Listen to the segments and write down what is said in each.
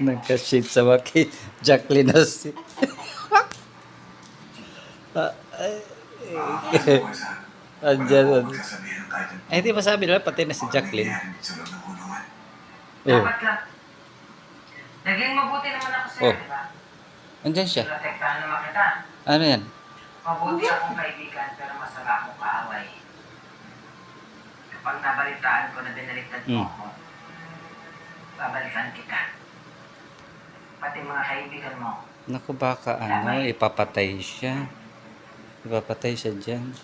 Nagka-shade sa waki. Jacqueline na si... Andyan. Ay, hindi masabi nila, pati na si Jacqueline. Oh. Dapat lang. Naging mabuti naman ako sa'yo, Oh. di ba? Andyan siya. Protektahan naman kita. Ano yan? Mabuti akong kaibigan, pero masama akong kaaway. Kapag nabalitaan ko na binaliktad mo ako, babalikan kita. Pati mga kaibigan mo. Naku, baka ipapatay siya. Ipapatay siya dyan.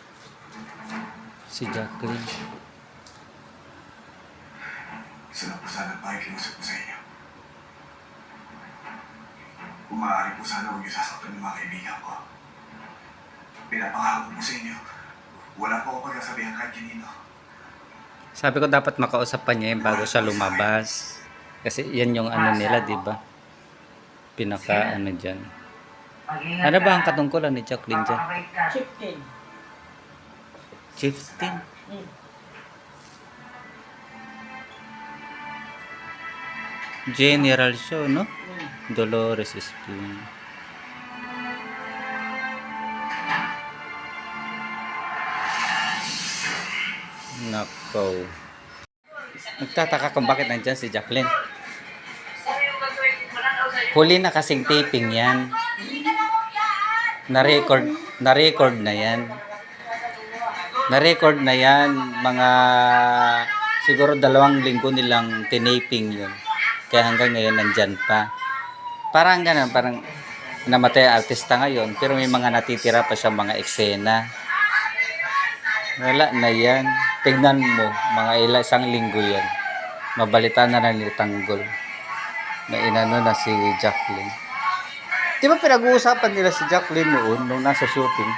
Si Jacqueline. Isa lang po sana pakikiusap ko sa inyo. Kung maaari po sana huwag niyo sasaktan ng mga kaibigan ko. Pinapangako po sa inyo, wala po ako pagkasabihan kahit kanino. Sabi ko dapat makausap pa niya bago siya lumabas. Kasi yan yung ano nila, di ba? Pinaka ano dyan. Mag-ingat Ano ba ang ka. katungkulan ni Jacqueline dyan? Papakabait ka. Chieftain. General show, no? Dolores Espino. Nako. Nagtataka kung bakit nandyan si Jacqueline. Huli na kasing taping yan. Na-record na yan. Na-record na yan. Mga siguro 2 linggo nilang tinaping yun. Kaya hanggang ngayon nandyan pa. Parang ganun, parang namatay ang artista ngayon, pero may mga natitira pa siya mga eksena. Wala na yan. Tignan mo, mga isang linggo yan. Mabalita na ni Tanggol na inano na si Jacqueline. Di ba pinag-uusapan nila si Jacqueline noon nung nasa shooting?